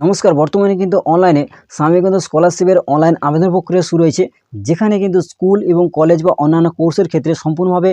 নমস্কার। বর্তমানে কিন্তু অনলাইনে স্বামীকান্ত স্কলারশিপের অনলাইন আবেদন প্রক্রিয়া শুরু হয়েছে, যেখানে কিন্তু স্কুল এবং কলেজ বা অন্যান্য কোর্সের ক্ষেত্রে সম্পূর্ণভাবে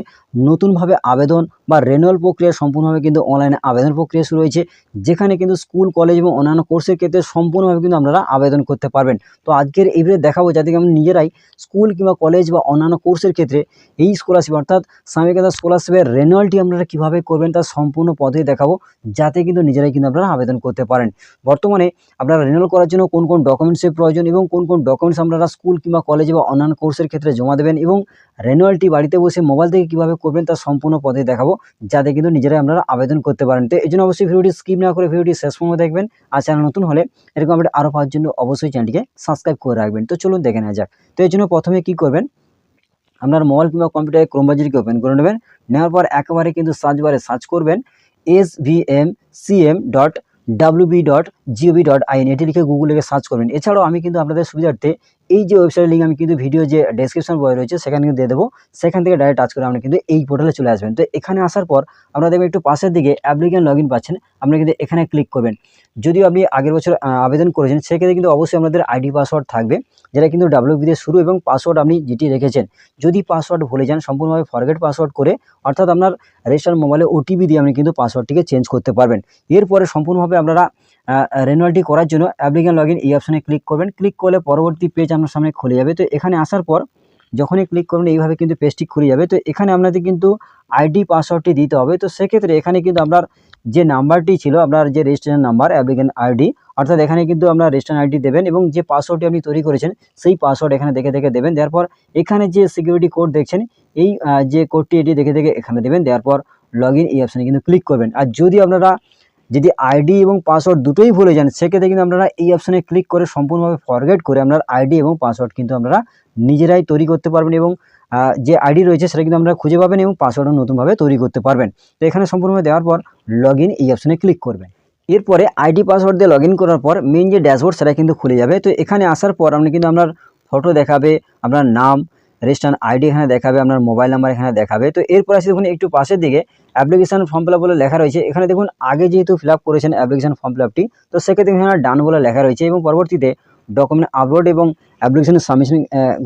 নতুনভাবে আবেদন বা রেনুয়াল প্রক্রিয়া সম্পূর্ণভাবে কিন্তু অনলাইনে আবেদন প্রক্রিয়া শুরু হয়েছে, যেখানে কিন্তু স্কুল কলেজ এবং অন্যান্য কোর্সের ক্ষেত্রে সম্পূর্ণভাবে কিন্তু আপনারা আবেদন করতে পারবেন। তো আজকের এই ভিডিও দেখাবো যাতে আমরা নিজেরাই স্কুল কিংবা কলেজ বা অন্যান্য কোর্সের ক্ষেত্রে এই স্কলারশিপ অর্থাৎ স্বামীকান্ত স্কলারশিপের রেনুয়ালটি আপনারা কীভাবে করবেন তার সম্পূর্ণ পদ্ধতি দেখাবো, যাতে কিন্তু নিজেরাই কিন্তু আপনারা আবেদন করতে পারেন। বর্তমানে আপনারা রেনুয়াল করার জন্য কোন কোন ডকুমেন্টসের প্রয়োজন এবং কোন কোন ডকুমেন্টস আপনারা স্কুল কিংবা কলেজ বা অন্যান্য কোর্সের ক্ষেত্রে জমা দেবেন এবং রেনুয়ালটি বাড়িতে বসে মোবাইল থেকে কীভাবে করবেন তার সম্পূর্ণ পদ্ধতি দেখাবো, যাতে কিন্তু নিজেরাই আপনারা আবেদন করতে পারেন। তো এই জন্য অবশ্যই ভিডিওটি স্কিপ না করে ভিডিওটি শেষ পর্যন্ত দেখবেন। আর চ্যানেল নতুন হলে এরকম আপডেট আরও পাওয়ার জন্য অবশ্যই চ্যানেলটিকে সাবস্ক্রাইব করে রাখবেন। তো চলুন দেখে নেওয়া যাক। তো এই জন্য প্রথমে কী করবেন, আপনার মোবাইল কিংবা কম্পিউটারে ক্রোম ব্রাউজারকে ওপেন করে নেবেন। নেওয়ার পর একেবারে কিন্তু সার্চ বারে সার্চ করবেন svmcm.wb.gov.in, এটি লিখে গুগল লিখে সার্চ করবেন। এছাড়াও আমি কিন্তু আপনাদের সুবিধার্থে এই যে ওয়েবসাইটের লিঙ্ক আমি কিন্তু ভিডিও যে ডেসক্রিপশন বয় রয়েছে সেখানে কিন্তু দিয়ে দেবো, সেখান থেকে ডাইরেক্ট টাচ করে আপনি কিন্তু এই পোর্টালে চলে আসবেন। তো এখানে আসার পর আপনারা দেখবেন একটু পাশের দিকে অ্যাপ্লিকেন্ট লগ ইন পাচ্ছেন, আপনি কিন্তু এখানে ক্লিক করবেন। যদিও আপনি আগের বছর আবেদন করেছেন সেক্ষেত্রে কিন্তু অবশ্যই আপনাদের আইডি পাসওয়ার্ড থাকবে, যেটা কিন্তু WB দিয়ে শুরু, এবং পাসওয়ার্ড আপনি যেটি রেখেছেন। যদি পাসওয়ার্ড ভুলে যান সম্পূর্ণভাবে ফরগেট পাসওয়ার্ড করে, অর্থাৎ আপনার রেজিস্টার মোবাইলে ওটিপি দিয়ে আপনি কিন্তু পাসওয়ার্ডটিকে চেঞ্জ করতে পারবেন। এরপরে সম্পূর্ণভাবে আপনারা রেনুয়ালটি করার জন্য অ্যাপ্লিকেন্ট লগ ইন এই অপশানে ক্লিক করবেন। ক্লিক করলে পরবর্তী পেজ আপনার সামনে খুলে যাবে। তো এখানে আসার পর যখনই ক্লিক করবেন এইভাবে কিন্তু পেজটি খুলে যাবে। তো এখানে আপনাদের কিন্তু আইডি পাসওয়ার্ডটি দিতে হবে। তো সেক্ষেত্রে এখানে কিন্তু আপনার যে নাম্বারটি ছিল, আপনার যে রেজিস্ট্রেশন নাম্বার অ্যাপ্লিকেন্ট আইডি, অর্থাৎ এখানে কিন্তু আপনার রেজিস্ট্রেশন আইডি দেবেন এবং যে পাসওয়ার্ডটি আপনি তৈরি করেছেন সেই পাসওয়ার্ড এখানে দেখে দেখে দেবেন। দেওয়ার পর এখানে যে সিকিউরিটি কোড দেখছেন এই যে কোডটি এটি দেখে দেখে এখানে দেবেন। দেওয়ার পর লগ ইন এই অপশানে কিন্তু ক্লিক করবেন। আর যদি আইডি এবং পাসওয়ার্ড দুটোই ভুলে যান সেক্ষেত্রে কিন্তু আপনারা এই অপশানে ক্লিক করে সম্পূর্ণভাবে ফরগেট করে আপনার আইডি এবং পাসওয়ার্ড কিন্তু আপনারা নিজেরাই তৈরি করতে পারবেন, এবং যে আইডি রয়েছে সেটা কিন্তু আপনারা খুঁজে পাবেন এবং পাসওয়ার্ডও নতুনভাবে তৈরি করতে পারবেন। তো এখানে সম্পূর্ণভাবে দেওয়ার পর লগ ইন এই অপশানে ক্লিক করবেন। এরপরে আইডি পাসওয়ার্ড দিয়ে লগ ইন করার পর মেইন যে ড্যাশবোর্ড সেটা কিন্তু খুলে যাবে। তো এখানে আসার পর আপনি কিন্তু আপনার ফটো দেখাবে, আপনার নাম, রেজিস্ট্রেশন আইডি এখানে দেখাবে, আপনার মোবাইল নাম্বার এখানে দেখাবে। তো এরপর আসে দেখুন একটু পাশের দিকে অ্যাপ্লিকেশন ফর্ম ফিল আপ বলে লেখা রয়েছে। এখানে দেখুন আগে যেহেতু ফিল আপ করেছেন অ্যাপ্লিকেশন ফর্ম ফিল আপটি, তো সেক্ষেত্রে এখানে ডান বলে লেখা রয়েছে, এবং পরবর্তীতে ডকুমেন্ট আপলোড এবং অ্যাপ্লিকেশনের সাবমিশন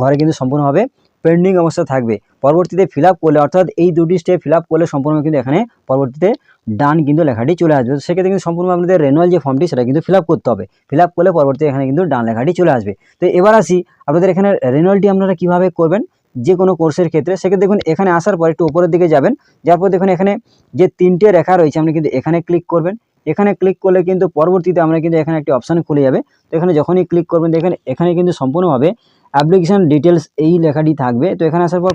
ঘরে কিন্তু সম্পূর্ণভাবে পেন্ডিং অবস্থা থাকবে। পরবর্তীতে ফিল আপ করলে, অর্থাৎ এই দুটি স্টেপ ফিল আপ করলে সম্পূর্ণ কিন্তু এখানে পরবর্তীতে ডান কিন্তু লেখাটি চলে আসবে। সেক্ষেত্রে কিন্তু সম্পূর্ণ আপনাদের রেনুয়াল যে ফর্মটি সেটা কিন্তু ফিল আপ করতে হবে। ফিল আপ করলে পরবর্তীতে এখানে কিন্তু ডান লেখাটি চলে আসবে। তো এবার আসি আপনাদের এখানে রেনুয়ালটি আপনারা কীভাবে করবেন যে কোনো কোর্সের ক্ষেত্রে। সেক্ষেত্রে দেখুন এখানে আসার পর একটু উপরের দিকে যাবেন, যার পর দেখুন এখানে যে তিনটে রেখা রয়েছে আপনি কিন্তু এখানে ক্লিক করবেন। এখানে ক্লিক করলে কিন্তু পরবর্তীতে আমরা কিন্তু এখানে একটি অপশান খুলে যাবে। তো এখানে যখনই ক্লিক করবেন দেখেন এখানে কিন্তু সম্পূর্ণভাবে অ্যাপ্লিকেশন ডিটেলস এই লেখাটি থাকবে। তো এখানে আসার পর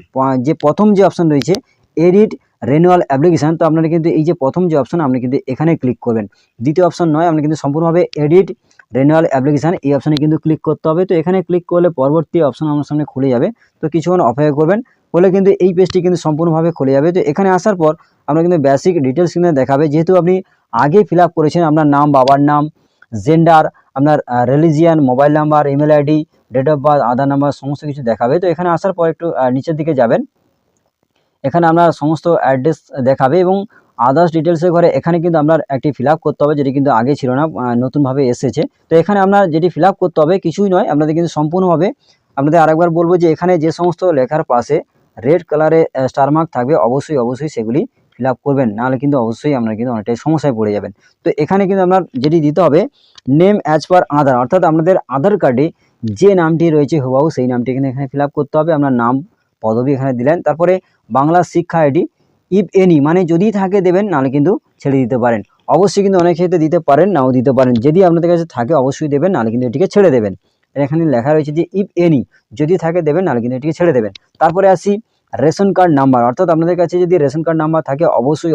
যে প্রথম যে অপশান রয়েছে এডিট রেনুয়াল অ্যাপ্লিকেশান, তো আপনারা কিন্তু এই যে প্রথম যে অপশান আপনি কিন্তু এখানে ক্লিক করবেন। দ্বিতীয় অপশান নয়, আপনি কিন্তু সম্পূর্ণভাবে এডিট রেনুয়াল অ্যাপ্লিকেশান এই অপশানে কিন্তু ক্লিক করতে হবে। তো এখানে ক্লিক করলে পরবর্তী অপশান আপনার সামনে খুলে যাবে। তো কিছুক্ষণ অপেক্ষা করবেন, হলে কিন্তু এই পেজটি কিন্তু সম্পূর্ণভাবে খুলে যাবে। তো এখানে আসার পর আপনার কিন্তু বেসিক ডিটেলস কিন্তু দেখাবে, যেহেতু আপনি আগে ফিল আপ করেছেন আপনার নাম, বাবার নাম, জেন্ডার, আপনার religion, mobile number, email ID, date of birth, Aadhaar number সমস্ত কিছু দেখাবে। তো এখানে আসার পর একটু নিচের দিকে যাবেন, এখানে আপনার সমস্ত অ্যাড্রেস দেখাবে এবং আদার্স ডিটেলসের ঘরে এখানে কিন্তু আপনার একটি ফিল আপ করতে হবে, যেটি কিন্তু আগে ছিল না, নতুনভাবে এসেছে। তো এখানে আপনার যেটি ফিল আপ করতে হবে কিছুই নয়, আপনাদের কিন্তু সম্পূর্ণভাবে আপনাদের আরেকবার বলবো যে এখানে যে সমস্ত লেখার পাশে রেড কালারে স্টার মার্ক থাকবে অবশ্যই সেগুলি ফিল আপ করবেন, নাহলে কিন্তু অবশ্যই আপনারা কিন্তু অনেকটাই সমস্যায় পড়ে যাবেন। তো এখানে কিন্তু আপনার যেটি দিতে হবে নেম অ্যাজ পার আধার, অর্থাৎ আপনাদের আধার কার্ডে যে নামটি রয়েছে হুবহু সেই নামটি কিন্তু এখানে ফিল আপ করতে হবে। আপনার নাম, পদবি এখানে দিলেন, তারপরে বাংলা শিক্ষা আইডি ইফ এনি, মানে যদি থাকে দেবেন, নাহলে কিন্তু ছেড়ে দিতে পারেন। অবশ্যই কিন্তু অনেক ক্ষেত্রে দিতে পারেন, নাও দিতে পারেন। যদি আপনাদের কাছে থাকে অবশ্যই দেবেন, নাহলে কিন্তু এটিকে ছেড়ে দেবেন। এখানে লেখা রয়েছে যে ইফ এনি, যদি থাকে দেবেন, নাহলে কিন্তু এটিকে ছেড়ে দেবেন। তারপরে আসি রেশন কার্ড নাম্বার, অর্থাৎ আপনাদের কাছে যদি রেশন কার্ড নাম্বার থাকে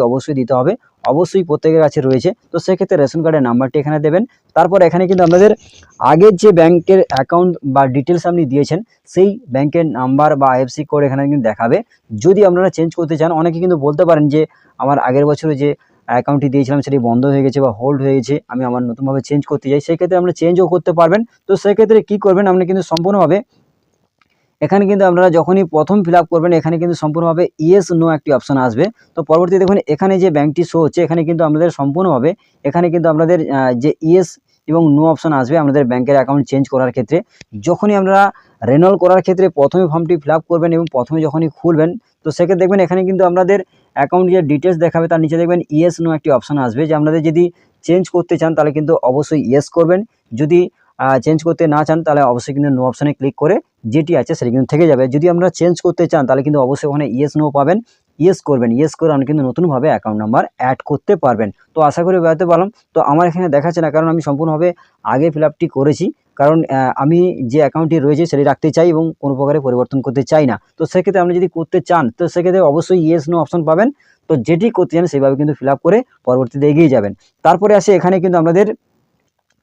অবশ্যই দিতে হবে, অবশ্যই প্রত্যেকের কাছে রয়েছে। তো সেক্ষেত্রে রেশন কার্ডের নাম্বারটি এখানে দেবেন। তারপর এখানে কিন্তু আপনাদের আগের যে ব্যাংকের অ্যাকাউন্ট বা ডিটেলস আপনি দিয়েছেন সেই ব্যাংকের নাম্বার বা আইএফসি কোড এখানে কিন্তু দেখাবে। যদি আপনারা চেঞ্জ করতে চান, অনেকে কিন্তু বলতে পারেন যে আমার আগের বছরে যে অ্যাকাউন্টটি দিয়েছিলাম সেটি বন্ধ হয়ে গেছে বা হোল্ড হয়ে গেছে, আমি আমার নতুনভাবে চেঞ্জ করতে চাই, সেক্ষেত্রে আপনারা চেঞ্জও করতে পারবেন। তো সেক্ষেত্রে কী করবেন, আপনি কিন্তু সম্পূর্ণভাবে এখানে কিন্তু আপনারা যখনই প্রথম ফিল আপ করবেন এখানে কিন্তু সম্পূর্ণভাবে ইয়েস নো একটি অপশান আসবে। তো পরবর্তী দেখুন এখানে যে ব্যাংকটি শো হচ্ছে এখানে কিন্তু আপনাদের সম্পূর্ণভাবে এখানে কিন্তু আপনাদের যে ইয়েস এবং নো অপশন আসবে আমাদের ব্যাংকের অ্যাকাউন্ট চেঞ্জ করার ক্ষেত্রে। যখনই আপনারা রেনুয়াল করার ক্ষেত্রে প্রথমে ফর্মটি ফিল আপ করবেন এবং প্রথমে যখনই খুলবেন, তো সেক্ষেত্রে দেখবেন এখানে কিন্তু আপনাদের অ্যাকাউন্ট যে ডিটেলস দেখাবে তার নিচে দেখবেন ইয়েস নো একটি অপশন আসবে, যে আপনাদের যদি চেঞ্জ করতে চান তাহলে কিন্তু অবশ্যই ইয়েস করবেন, যদি চেঞ্জ করতে না চান তাহলে অবশ্যই কিন্তু নো অপশনে ক্লিক করে যেটি আছে সেটা কিন্তু থেকে যাবে। যদি আপনারা চেঞ্জ করতে চান তাহলে কিন্তু অবশ্যই ওখানে ইয়েস নো পাবেন, ইয়েস করবেন, ইয়েস করে আপনি কিন্তু নতুনভাবে অ্যাকাউন্ট নাম্বার অ্যাড করতে পারবেন। তো আশা করি বোঝাতে পারলাম। তো আমার এখানে দেখাচ্ছে না, কারণ আমি সম্পূর্ণভাবে আগে ফিল আপটি করেছি, কারণ আমি যে অ্যাকাউন্টটি রয়েছে সেটি রাখতে চাই এবং কোনো প্রকারে পরিবর্তন করতে চাই না। তো সেক্ষেত্রে আপনি যদি করতে চান তো সেক্ষেত্রে অবশ্যই ইয়েস নো অপশন পাবেন। তো যেটি করতে চান সেইভাবে কিন্তু ফিল আপ করে পরবর্তীতে এগিয়ে যাবেন। তারপরে আসে এখানে কিন্তু আপনাদের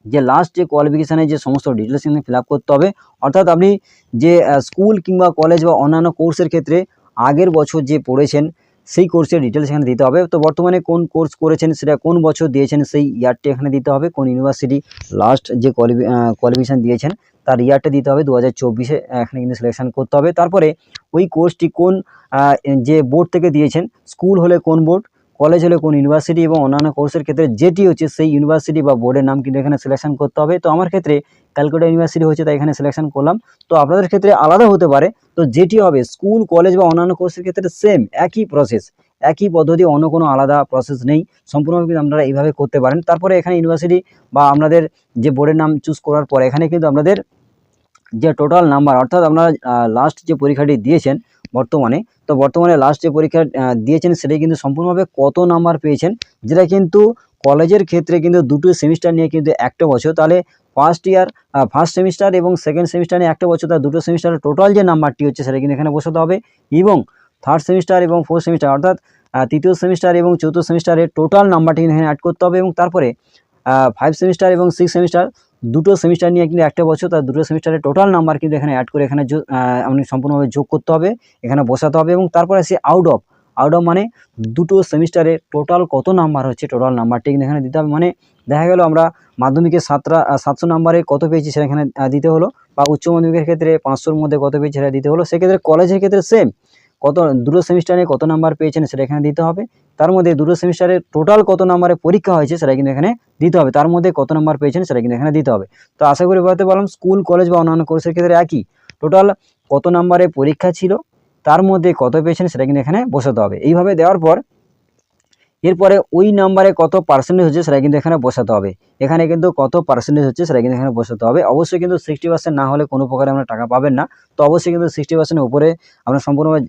যে লাস্ট যে কোয়ালিফিকেশানে যে সমস্ত ডিটেলস কিন্তু ফিল আপ করতে হবে, অর্থাৎ আপনি যে স্কুল কিংবা কলেজ বা অন্যান্য কোর্সের ক্ষেত্রে আগের বছর যে পড়েছেন সেই কোর্সের ডিটেলস এখানে দিতে হবে। তো বর্তমানে কোন কোর্স করেছেন, সেটা কোন বছর দিয়েছেন সেই ইয়ারটি এখানে দিতে হবে, কোন ইউনিভার্সিটি লাস্ট যে কোয়ালিফিকেশান দিয়েছেন তার ইয়ারটা দিতে হবে, 2024-এ এখানে কিন্তু সিলেকশন করতে হবে। তারপরে ওই কোর্সটি কোন যে বোর্ড থেকে দিয়েছেন, স্কুল হলে কোন বোর্ড, কলেজ হলে কোন ইউনিভার্সিটি, এবং অন্যান্য কোর্সের ক্ষেত্রে যেটি হচ্ছে সেই ইউনিভার্সিটি বা বোর্ডের নাম কিন্তু এখানে সিলেকশন করতে হবে। তো আমার ক্ষেত্রে ক্যালকাটা ইউনিভার্সিটি হচ্ছে তাই এখানে সিলেকশন করলাম। তো আপনাদের ক্ষেত্রে আলাদা হতে পারে, তো যেটি হবে স্কুল কলেজ বা অন্যান্য কোর্সের ক্ষেত্রে সেম একই প্রসেস, একই পদ্ধতি, অন্য কোনো আলাদা প্রসেস নেই, সম্পূর্ণভাবে কিন্তু আপনারা এইভাবে করতে পারেন। তারপরে এখানে ইউনিভার্সিটি বা আপনাদের যে বোর্ডের নাম চুজ করার পর এখানে কিন্তু আপনাদের যে টোটাল নাম্বার, অর্থাৎ আপনারা লাস্ট যে পরীক্ষাটি দিয়েছেন বর্তমানে, তো বর্তমানে লাস্ট যে পরীক্ষা দিয়েছেন সেটাই কিন্তু সম্পূর্ণভাবে কত নাম্বার পেয়েছেন, যেটা কিন্তু কলেজের ক্ষেত্রে কিন্তু দুটো সেমিস্টার নিয়ে কিন্তু একটা বছর, তাহলে ফার্স্ট সেমিস্টার এবং সেকেন্ড সেমিস্টার নিয়ে একটা বছর, তার দুটো সেমিস্টারের টোটাল যে নাম্বারটি হচ্ছে সেটা কিন্তু এখানে বসাতে হবে, এবং থার্ড সেমিস্টার এবং ফোর্থ সেমিস্টার অর্থাৎ তৃতীয় সেমিস্টার এবং চতুর্থ সেমিস্টারের টোটাল নাম্বারটি কিন্তু এখানে অ্যাড করতে হবে, এবং তারপরে 5 সেমিস্টার এবং 6 সেমিস্টার দুটো সেমিস্টার নিয়ে কিন্তু একটা বছর, তার দুটো সেমিস্টারের টোটাল নাম্বার কিন্তু এখানে অ্যাড করে এখানে আপনি সম্পূর্ণভাবে যোগ করতে হবে, এখানে বসাতে হবে। এবং তারপরে আসে আউট অফ মানে দুটো সেমিস্টারে টোটাল কত নাম্বার হচ্ছে, টোটাল নাম্বারটি কিন্তু এখানে দিতে হবে। মানে দেখা গেল আমরা মাধ্যমিকে 700 নাম্বারে কত পেয়েছি সেটা এখানে দিতে হলো, বা উচ্চ মাধ্যমিকের ক্ষেত্রে 500-র মধ্যে কত পেয়েছি সেটা দিতে হলো। সেক্ষেত্রে কলেজের ক্ষেত্রে সেম, কত দুটো সেমিস্টারে কত নাম্বার পেয়েছেন সেটা এখানে দিতে হবে, তার মধ্যে দুটো সেমিস্টারে টোটাল কত নাম্বারে পরীক্ষা হয়েছে সেটা কিন্তু এখানে দিতে হবে, তার মধ্যে কত নাম্বার পেয়েছেন সেটা কিন্তু এখানে দিতে হবে। তো আশা করি বলতে পারলাম, স্কুল কলেজ বা অন্যান্য কোর্সের ক্ষেত্রে একই, টোটাল কত নাম্বারে পরীক্ষা ছিল তার মধ্যে কত পেয়েছেন সেটা কিন্তু এখানে বসাতে হবে। এইভাবে দেওয়ার পর এরপরে ওই নাম্বারে কত পার্সেন্টেজ হচ্ছে সেটা কিন্তু এখানে বসাতে হবে, এখানে কিন্তু কত পার্সেন্টেজ হচ্ছে সেটা কিন্তু এখানে বসাতে হবে। অবশ্যই কিন্তু 60% না হলে কোনো প্রকারে আমরা টাকা পাবেন না। তো অবশ্যই কিন্তু 60%-এর উপরে আপনার সম্পূর্ণভাবে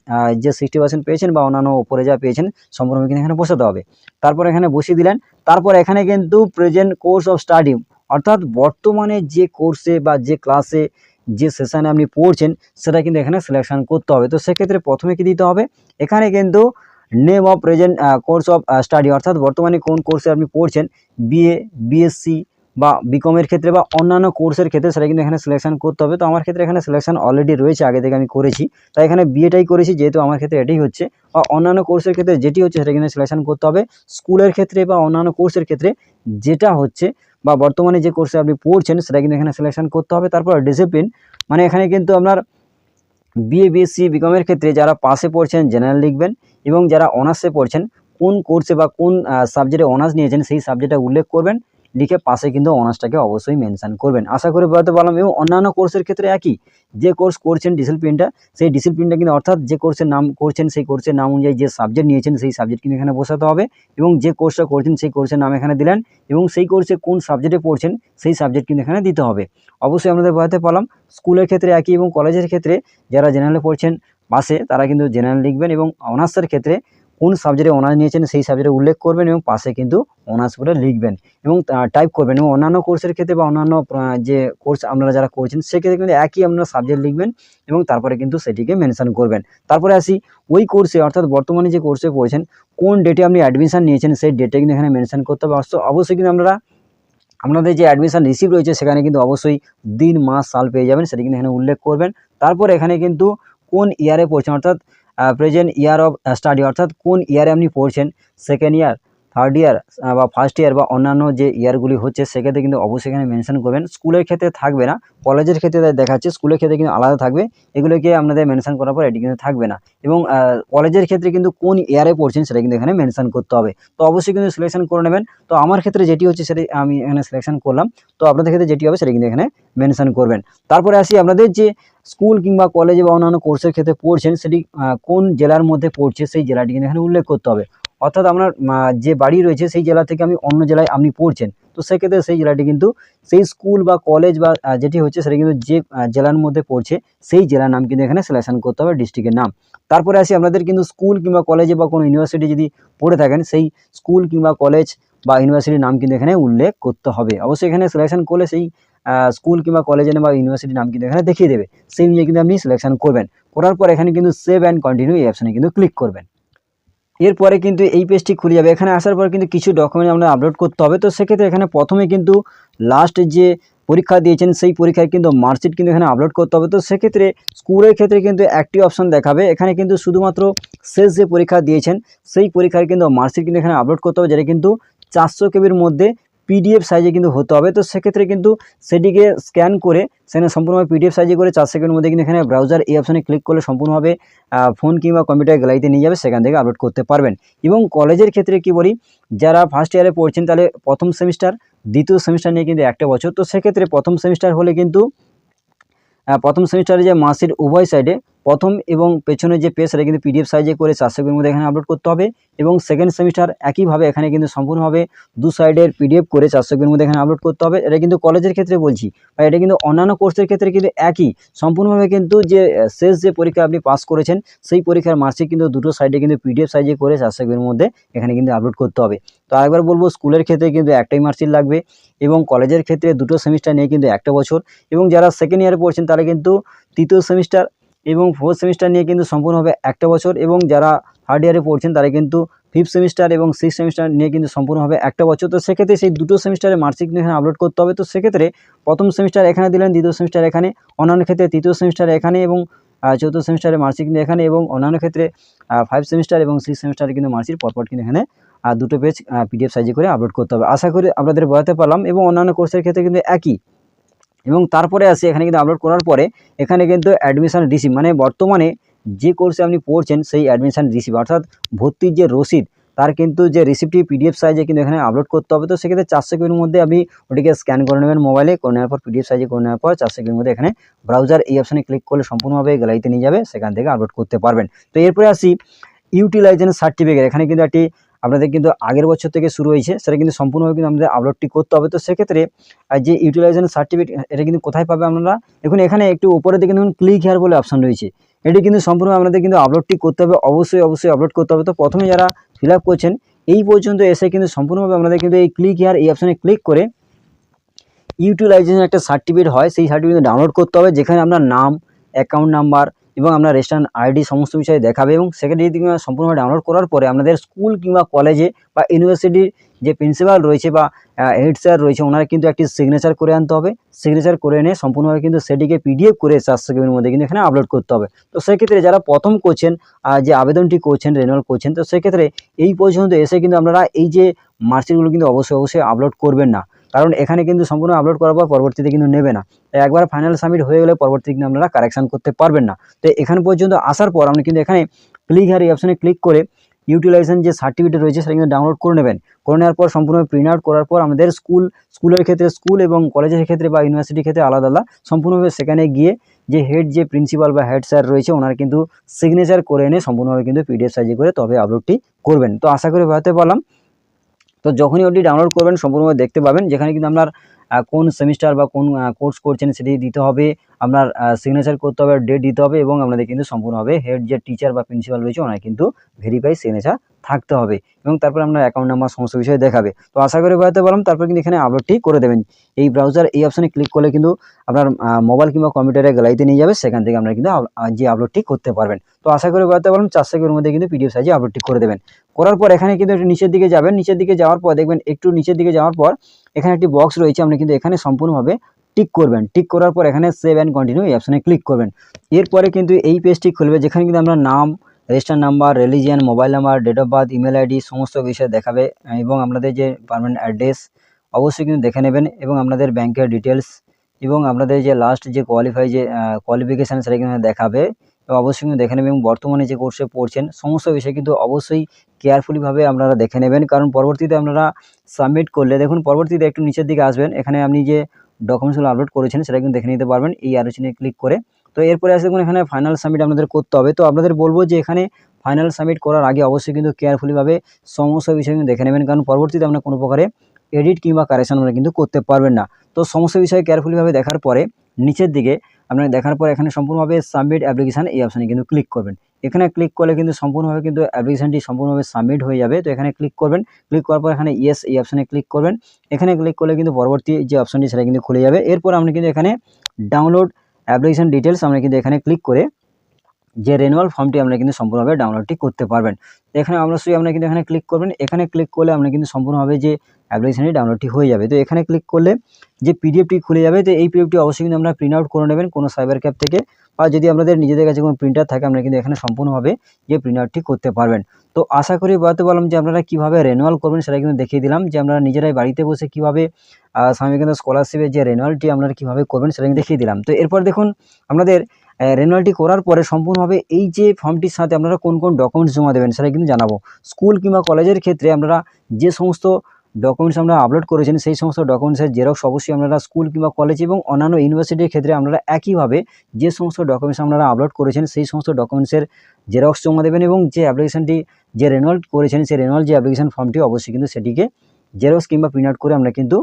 যে 60% পেয়েছেন বা অন্যান্য উপরে যা পেয়েছেন সম্পূর্ণভাবে কিন্তু এখানে বসাতে হবে। তারপর এখানে বসিয়ে দিলেন। তারপর এখানে কিন্তু প্রেজেন্ট কোর্স অফ স্টাডি, অর্থাৎ বর্তমানে যে কোর্সে বা যে ক্লাসে যে সেশনে আপনি পড়ছেন সেটা কিন্তু এখানে সিলেকশন করতে হবে। তো সেক্ষেত্রে প্রথমে কি দিতে হবে, এখানে কিন্তু name of present course of study, অর্থাৎ বর্তমানে কোন কোর্সে আপনি পড়ছেন, বিএ, বিএসসি বা বিকমের ক্ষেত্রে বা অন্যান্য কোর্সের ক্ষেত্রে সেটা কিন্তু এখানে সিলেকশন করতে হবে। তো আমার ক্ষেত্রে এখানে সিলেকশন অলরেডি রয়েছে, আগে থেকে আমি করেছি, তাই এখানে বিএটাই করেছি, যেহেতু আমার ক্ষেত্রে এটাই হচ্ছে। বা অন্যান্য কোর্সের ক্ষেত্রে যেটি হচ্ছে সেটা কিন্তু সিলেকশন করতে হবে। স্কুলের ক্ষেত্রে বা অন্যান্য কোর্সের ক্ষেত্রে যেটা হচ্ছে বা বর্তমানে যে কোর্সে আপনি পড়ছেন সেটা কিন্তু এখানে সিলেকশন করতে হবে। তারপর ডিসিপ্লিন, মানে এখানে কিন্তু আপনার বিএ, বিএসসি, বিকমের ক্ষেত্রে যারা পাসে পড়ছেন জেনারেল লিখবেন, এবং যারা অনার্সে পড়ছেন কোন কোর্সে বা কোন সাবজেক্টে অনার্স নিয়েছেন সেই সাবজেক্টটা উল্লেখ করবেন, লিখে পাশে কিন্তু অনার্সটাকে অবশ্যই মেনশন করবেন। আশা করি বলতে পারলাম। এবং অন্যান্য কোর্সের ক্ষেত্রে একই, যে কোর্স করছেন ডিসিপ্লিনটা, সেই ডিসিপ্লিনটা কিন্তু অর্থাৎ যে কোর্সের নাম করছেন সেই কোর্সের নাম অনুযায়ী যে সাবজেক্ট নিয়েছেন সেই সাবজেক্ট কিন্তু এখানে বসাতে হবে, এবং যে কোর্সটা করছেন সেই কোর্সের নাম এখানে দিলেন, এবং সেই কোর্সে কোন সাবজেক্টে পড়ছেন সেই সাবজেক্ট কিন্তু এখানে দিতে হবে। অবশ্যই আমাদের বোঝাতে পারলাম। স্কুলের ক্ষেত্রে একই, এবং কলেজের ক্ষেত্রে যারা জেনারেলে পড়ছেন পাশে তারা কিন্তু জেনারেল লিখবেন, এবং অনার্সের ক্ষেত্রে কোন সাবজেক্টে অনার্স নিয়েছেন সেই সাবজেক্টে উল্লেখ করবেন এবং পাশে কিন্তু অনার্স করে লিখবেন এবং টাইপ করবেন। এবং অন্যান্য কোর্সের ক্ষেত্রে বা অন্যান্য যে কোর্স আপনারা যারা করছেন সেক্ষেত্রে কিন্তু একই আপনারা সাবজেক্ট লিখবেন এবং তারপরে কিন্তু সেটিকে মেনশন করবেন। তারপরে আসি ওই কোর্সে, অর্থাৎ বর্তমানে যে কোর্সে পড়ছেন কোন ডেটে আপনি অ্যাডমিশন নিয়েছেন সেই ডেটে কিন্তু এখানে মেনশন করতে হবে। অবশ্যই কিন্তু আপনাদের যে অ্যাডমিশন রিসিভ রয়েছে সেখানে কিন্তু অবশ্যই দিন, মাস, সাল পেয়ে যাবেন, সেটা কিন্তু এখানে উল্লেখ করবেন। তারপর এখানে কিন্তু কোন ইয়ারে পড়ছেন, অর্থাৎ প্রেজেন্ট ইয়ার অফ স্টাডি, অর্থাৎ কোন ইয়ারে আপনি পড়ছেন, সেকেন্ড ইয়ার, থার্ড ইয়ার বা ফার্স্ট ইয়ার বা অন্যান্য যে ইয়ারগুলি হচ্ছে সেক্ষেত্রে কিন্তু অবশ্যই এখানে মেনশন করবেন। স্কুলের ক্ষেত্রে থাকবে না, কলেজের ক্ষেত্রে তাই দেখাচ্ছে, স্কুলের ক্ষেত্রে কিন্তু আলাদা থাকবে। এগুলোকে আপনাদের মেনশন করার পর এটি কিন্তু থাকবে না। এবং কলেজের ক্ষেত্রে কিন্তু কোন ইয়ারে পড়ছেন সেটা কিন্তু এখানে মেনশন করতে হবে। তো অবশ্যই কিন্তু সিলেকশন করে নেবেন। তো আমার ক্ষেত্রে যেটি হচ্ছে সেটি আমি এখানে সিলেকশন করলাম। তো আপনাদের ক্ষেত্রে যেটি হবে সেটা কিন্তু এখানে মেনশন করবেন। তারপরে আসি আপনাদের যে স্কুল কিংবা কলেজে বা অন্যান্য কোর্সের ক্ষেত্রে পড়ছেন সেটি কোন জেলার মধ্যে পড়ছে সেই জেলাটি কিন্তু এখানে উল্লেখ করতে হবে। অর্থাৎ আপনার যে বাড়ি রয়েছে সেই জেলা থেকে আমি অন্য জেলায় আপনি পড়ছেন, তো সেক্ষেত্রে সেই জেলাটি কিন্তু সেই স্কুল বা কলেজ বা যেটি হচ্ছে সেটা কিন্তু যে জেলার মধ্যে পড়ছে সেই জেলার নাম কিন্তু এখানে সিলেকশন করতে হবে, ডিস্ট্রিক্টের নাম। তারপরে আসি আপনাদের কিন্তু স্কুল কিংবা কলেজে বা কোনো ইউনিভার্সিটি যদি পড়ে থাকেন সেই স্কুল কিংবা কলেজ বা ইউনিভার্সিটির নাম কিন্তু এখানে উল্লেখ করতে হবে। অবশ্যই এখানে সিলেকশন করলে সেই স্কুল কিংবা কলেজের বা ইউনিভার্সিটির নাম কিন্তু এখানে দেখিয়ে দেবে, সেই অনুযায়ী কিন্তু আপনি সিলেকশন করবেন। করার পর এখানে কিন্তু সেভ অ্যান্ড কন্টিনিউ এই অপশানে কিন্তু ক্লিক করবেন। এরপরে কিন্তু এই পেজটি খুলে যাবে। এখানে আসার পর কিন্তু কিছু ডকুমেন্ট আপনার আপলোড করতে হবে। তো সেক্ষেত্রে এখানে প্রথমে কিন্তু লাস্ট যে পরীক্ষা দিয়েছেন সেই পরীক্ষার কিন্তু মার্কশিট কিন্তু এখানে আপলোড করতে হবে। তো সেক্ষেত্রে স্কুলের ক্ষেত্রে কিন্তু একটি অপশন দেখাবে, এখানে কিন্তু শুধুমাত্র শেষ যে পরীক্ষা দিয়েছেন সেই পরীক্ষার কিন্তু মার্কশিট কিন্তু এখানে আপলোড করতে হবে, যেটা কিন্তু 400 কেবির মধ্যে পিডিএফ সাইজে কিন্তু হতে হবে। তো সেক্ষেত্রে কিন্তু সেটিকে স্ক্যান করে সেখানে সম্পূর্ণভাবে পিডিএফ সাইজে করে 4 সেকেন্ডের মধ্যে কিন্তু এখানে ব্রাউজার এই অপশানে ক্লিক করলে সম্পূর্ণভাবে ফোন কিংবা কম্পিউটার গ্যালারিতে নিয়ে যাবে, সেখান থেকে আপলোড করতে পারবেন। এবং কলেজের ক্ষেত্রে কি বলি, যারা ফার্স্ট ইয়ারে পড়ছেন তাহলে প্রথম সেমিস্টার দ্বিতীয় সেমিস্টার নিয়ে কিন্তু একটা বছর। তো সেক্ষেত্রে প্রথম সেমিস্টার হলে কিন্তু প্রথম সেমিস্টারে যে মার্কশিট উভয় সাইডে প্রথম এবং পেছনের যে পেজ সেটা কিন্তু পিডিএফ সাইজে করে 400 কেবির মধ্যে এখানে আপলোড করতে হবে। এবং সেকেন্ড সেমিস্টার একইভাবে এখানে কিন্তু সম্পূর্ণভাবে দু সাইডের পিডিএফ করে 400 কেবির মধ্যে এখানে আপলোড করতে হবে। এটা কিন্তু কলেজের ক্ষেত্রে বলছি, বা এটা কিন্তু অন্যান্য কোর্সের ক্ষেত্রে কিন্তু একই সম্পূর্ণভাবে কিন্তু যে শেষ যে পরীক্ষা আপনি পাস করেছেন সেই পরীক্ষার মার্কশিট কিন্তু দুটো সাইডে কিন্তু পিডিএফ সাইজে করে 400 কেবির মধ্যে এখানে কিন্তু আপলোড করতে হবে। তো আরেকবার বলবো, স্কুলের ক্ষেত্রে কিন্তু একটাই মার্কশিট লাগবে এবং কলেজের ক্ষেত্রে দুটো সেমিস্টার নিয়ে কিন্তু একটা বছর। এবং যারা সেকেন্ড ইয়ারে পড়ছেন তারা কিন্তু তৃতীয় সেমিস্টার এবং ফোর্থ সেমিস্টার নিয়ে কিন্তু সম্পূর্ণভাবে একটা বছর। এবং যারা থার্ড ইয়ারে পড়ছেন তারা কিন্তু ফিফথ সেমিস্টার এবং সিক্স সেমিস্টার নিয়ে কিন্তু সম্পূর্ণভাবে একটা বছর। তো সেক্ষেত্রে সেই দুটো সেমিস্টারের মার্কশিট কিন্তু এখানে আপলোড করতে হবে। তো সেক্ষেত্রে প্রথম সেমিস্টার এখানে দিলেন, দ্বিতীয় সেমিস্টার এখানে, অন্যান্য ক্ষেত্রে তৃতীয় সেমিস্টার এখানে এবং চতুর্থ সেমিস্টারের মার্কশিট কিন্তু এখানে, এবং অন্যান্য ক্ষেত্রে 5 সেমিস্টার এবং 6 সেমিস্টারে কিন্তু মার্কশিট পরপর কিন্তু এখানে দুটো পেজ পিডিএফ সাইজে করে আপলোড করতে হবে। আশা করি আপনাদের বোঝাতে পারলাম। এবং অন্যান্য কোর্সের ক্ষেত্রে কিন্তু একই। এবং তারপরে আসি এখানে কিন্তু আপলোড করার পরে এখানে কিন্তু অ্যাডমিশন রিসিভ, মানে বর্তমানে যে কোর্সে আপনি পড়ছেন সেই অ্যাডমিশন রিসিভ অর্থাৎ ভর্তির যে রসিদ তার কিন্তু যে রিসিপ্টটি পিডিএফ সাইজে কিন্তু এখানে আপলোড করতে হবে। তো সেক্ষেত্রে 400 কেবির মধ্যে আপনি ওটিকে স্ক্যান করে নেবেন মোবাইলে, করে নেওয়ার পর পিডিএফ সাইজে করে নেওয়ার পর 400 কেবির মধ্যে এখানে ব্রাউজার এই অপশানে ক্লিক করলে সম্পূর্ণভাবে গ্যালারিতে নিয়ে যাবে, সেখান থেকে আপলোড করতে পারবেন। তো এরপরে আসি ইউটিলাইজেশন সার্টিফিকেট। এখানে কিন্তু একটি আপনাদের কিন্তু আগের বছর থেকে শুরু হয়েছে, সেটা কিন্তু সম্পূর্ণভাবে কিন্তু আমাদের আপলোডটি করতে হবে। তো সেক্ষেত্রে যে ইউটিলাইজেশন সার্টিফিকেট এটা কিন্তু কোথায় পাবে আপনারা, দেখুন এখানে একটু উপরের দিকে দেখুন ক্লিক হেয়ার বলে অপশন রয়েছে, এটি কিন্তু সম্পূর্ণ আপনাদের কিন্তু আপলোডটি করতে হবে, অবশ্যই আপলোড করতে হবে। তো প্রথমে যারা ফিল আপ করছেন এই পর্যন্ত এসে কিন্তু সম্পূর্ণভাবে আপনাদের কিন্তু এই ক্লিক হেয়ার এই অপশানে ক্লিক করে ইউটিলাইজেশন একটা সার্টিফিকেট হয়, সেই সার্টিফিকেট ডাউনলোড করতে হবে, যেখানে আপনার নাম, অ্যাকাউন্ট নাম্বার এবং আপনার রেজিস্ট্রেশন আইডি সমস্ত বিষয় দেখাবে। এবং সেক্ষেত্রে যদি সম্পূর্ণভাবে ডাউনলোড করার পরে আপনাদের স্কুল কিংবা কলেজে বা ইউনিভার্সিটির যে প্রিন্সিপাল রয়েছে বা হেড স্যার রয়েছে ওনারা কিন্তু একটি সিগনেচার করে আনতে হবে। সিগনেচার করে এনে সম্পূর্ণভাবে কিন্তু সেটিকে পিডিএফ করে 400 কেবির মধ্যে কিন্তু এখানে আপলোড করতে হবে। তো সেক্ষেত্রে যারা প্রথম করছেন যে আবেদনটি করছেন, রেনুয়াল করছেন, তো সেক্ষেত্রে এই পর্যন্ত এসে কিন্তু আপনারা এই যে মার্কশিটগুলো কিন্তু অবশ্যই আপলোড করবেন না, কারণ এখানে কিন্তু সম্পূর্ণ আপলোড করার পর পরবর্তীতে কিন্তু নেবে না। একবার ফাইনাল সাবমিট হয়ে গেলে পরবর্তীতে কিন্তু আপনারা কারেকশান করতে পারবেন না। তো এখানে পর্যন্ত আসার পর আপনি কিন্তু এখানে ক্লিক হেয়ার এই অপশানে ক্লিক করে ইউটিলাইজেশন যে সার্টিফিকেট রয়েছে সেটা কিন্তু ডাউনলোড করে নেবেন। করে নেওয়ার পর সম্পূর্ণ প্রিন্ট আউট করার পর আমাদের স্কুলের ক্ষেত্রে স্কুল এবং কলেজের ক্ষেত্রে বা ইউনিভার্সিটির ক্ষেত্রে আলাদা আলাদা সম্পূর্ণভাবে সেখানে গিয়ে যে হেড যে প্রিন্সিপাল বা হেড স্যার রয়েছে ওনারা কিন্তু সিগনেচার করে এনে সম্পূর্ণভাবে কিন্তু পিডিএফ সাইজে করে তবে আপলোডটি করবেন। তো আশা করি বোঝাতে পারলাম। তো যখনই ওটি ডাউনলোড করবেন সম্পূর্ণভাবে দেখতে পাবেন, যেখানে কিন্তু আপনার কোন সেমিস্টার বা কোন কোর্স করছেন সেটি দিতে হবে, আপনার সিগনেচার করতে হবে, ডেট দিতে হবে এবং আপনাদের কিন্তু সম্পূর্ণভাবে হেড যে টিচার বা প্রিন্সিপাল রয়েছে ওনার কিন্তু ভেরিফাই সিগনেচার থাকতে হবে এবং তারপর আপনার অ্যাকাউন্ট নাম্বার সমস্ত বিষয় দেখাবে। তো আশা করি বোঝাতে পারলাম। তারপর কিন্তু এখানে আপলোডটি করে দেবেন। এই ব্রাউজার এই অপশানে ক্লিক করলে কিন্তু আপনার মোবাইল কিংবা কম্পিউটারের গ্যালারিতে নিয়ে যাবে, সেখান থেকে আপনারা কিন্তু যে আপলোডটি করতে পারবেন। তো আশা করি বোঝাতে পারলাম। 400 কেবির মধ্যে কিন্তু পিডিএফ সাইজে আপলোডটি করে দেবেন। করার পর এখানে কিন্তু একটু নিচের দিকে যাবেন, নিচের দিকে যাওয়ার পর দেখবেন একটু নিচের দিকে যাওয়ার পর এখানে একটি বক্স রয়েছে, আপনি কিন্তু এখানে সম্পূর্ণভাবে টিক করবেন। টিক করার পর এখানে সেভ অ্যান্ড কন্টিনিউ এই অপশানে ক্লিক করবেন। এরপরে কিন্তু এই পেজটি খুলবে, যেখানে কিন্তু আমরা নাম, register number, religion, mobile number, date of birth, email ID সমস্ত বিষয় দেখাবে এবং আপনাদের যে পার্মানেন্ট অ্যাড্রেস অবশ্যই কিন্তু দেখে নেবেন এবং আপনাদের ব্যাংকের ডিটেলস এবং আপনাদের যে লাস্ট যে কোয়ালিফিকেশান সেটা কিন্তু দেখাবে এবং অবশ্যই কিন্তু দেখে নেবেন এবং বর্তমানে যে কোর্সে পড়ছেন সমস্ত বিষয় কিন্তু অবশ্যই কেয়ারফুলিভাবে আপনারা দেখে নেবেন। কারণ পরবর্তীতে আপনারা সাবমিট করলে দেখুন পরবর্তীতে একটু নিচের দিকে আসবেন, এখানে আপনি যে ডকুমেন্টসগুলো আপলোড করেছেন সেটা কিন্তু দেখে নিতে পারবেন এই অ্যারো চিহ্নে ক্লিক করে। তো এরপরে আসে দেখুন এখানে ফাইনাল সাবমিট আপনাদের করতে হবে। তো আপনাদের বলবো যে এখানে ফাইনাল সাবমিট করার আগে অবশ্যই কিন্তু কেয়ারফুলিভাবে সমস্ত বিষয় কিন্তু দেখে নেবেন, কারণ পরবর্তীতে আপনার কোনো প্রকারে এডিট কিংবা কারেকশন আপনারা কিন্তু করতে পারবেন না। তো সমস্ত বিষয় কেয়ারফুলিভাবে দেখার পরে নিচের দিকে আপনারা দেখার পর এখানে সম্পূর্ণভাবে সাবমিট অ্যাপ্লিকেশান এই অপশানে কিন্তু ক্লিক করবেন। এখানে ক্লিক করলে কিন্তু সম্পূর্ণভাবে কিন্তু অ্যাপ্লিকেশানটি সম্পূর্ণভাবে সাবমিট হয়ে যাবে। তো এখানে ক্লিক করবেন, ক্লিক করার পর এখানে ইয়েস এই অপশানে ক্লিক করবেন। এখানে ক্লিক করলে কিন্তু পরবর্তী যে অপশানটি সেটা কিন্তু খুলে যাবে। এরপর আপনি কিন্তু এখানে ডাউনলোড অ্যাপ্লিকেশান ডিটেলস আমরা কিন্তু এখানে ক্লিক করে যে রেনুয়াল ফর্মটি আমরা কিন্তু সম্পূর্ণভাবে ডাউনলোডটি করতে পারবেন। তো এখানে অবশ্যই আপনারা কিন্তু এখানে ক্লিক করবেন। এখানে ক্লিক করলে আপনার কিন্তু সম্পূর্ণভাবে যে অ্যাপ্লিকেশানটি ডাউনলোডটি হয়ে যাবে। তো এখানে ক্লিক করলে যে পিডিএফটি খুলে যাবে, তো এই পিডিএফটি অবশ্যই কিন্তু আপনারা প্রিন্ট আউট করে নেবেন কোনো সাইবার ক্যাফে থেকে, বা যদি আপনাদের নিজেদের কাছে কোনো প্রিন্টার থাকে আপনারা কিন্তু এখানে সম্পূর্ণভাবে যে প্রিন্ট আউটটি করতে পারবেন। তো আশা করি বলতে পারলাম যে আপনারা কীভাবে রেনুয়াল করবেন সেটা কিন্তু দেখিয়ে দিলাম, যে আপনারা নিজেরাই বাড়িতে বসে কীভাবে স্বামী কিন্তু স্কলারশিপের যে রেনুয়ালটি আপনারা কীভাবে করবেন সেটা কিন্তু দেখিয়ে দিলাম। তো এরপর দেখুন আপনাদের রেনুয়ালটি করার পরে সম্পূর্ণভাবে এই যে ফর্মটির সাথে আপনারা কোন কোন ডকুমেন্টস জমা দেবেন সেটা কিন্তু জানাবো। স্কুল কিংবা কলেজের ক্ষেত্রে আপনারা যে সমস্ত ডকুমেন্টস আমরা আপলোড করেছেন সেই সমস্ত ডকুমেন্টসের জেরক্স অবশ্যই আপনারা স্কুল কিংবা কলেজ এবং অন্যান্য ইউনিভার্সিটির ক্ষেত্রে আপনারা একইভাবে যে সমস্ত ডকুমেন্টস আপনারা আপলোড করেছেন সেই সমস্ত ডকুমেন্টসের জেরক্স জমা দেবেন এবং যে অ্যাপ্লিকেশানটি যে রেনুয়াল করেছেন সেই রেনুয়াল যে অ্যাপ্লিকেশান ফর্মটি অবশ্যই কিন্তু সেটিকে জেরক্স কিংবা প্রিন্ট আউট করে আমরা কিন্তু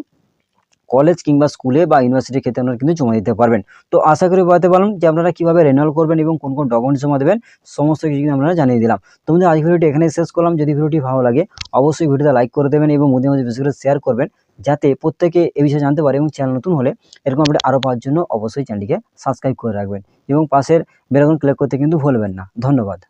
কলেজ কিংবা স্কুলে বা ইউনিভার্সিটির ক্ষেত্রে আপনারা কিন্তু জমা দিতে পারবেন। তো আশা করি বলতে পারলাম যে আপনারা কীভাবে রেনুয়াল করবেন এবং কোন কোন ডকুমেন্টস জমা দেবেন সমস্ত কিছু কিন্তু আপনারা জানিয়ে দিলাম। তো বন্ধুরা আজকের ভিডিওটি এখানে শেষ করলাম। যদি ভিডিওটি ভালো লাগে অবশ্যই ভিডিওটা লাইক করে দেবেন এবং মধ্যে মধ্যে বেশি করে শেয়ার করবেন, যাতে প্রত্যেকে এই বিষয়ে জানতে পারে এবং চ্যানেল নতুন হলে এরকম আপডেট আরও পাওয়ার জন্য অবশ্যই চ্যানেলটিকে সাবস্ক্রাইব করে রাখবেন এবং পাশের বেল আইকন ক্লিক করতে কিন্তু ভুলবেন না। ধন্যবাদ।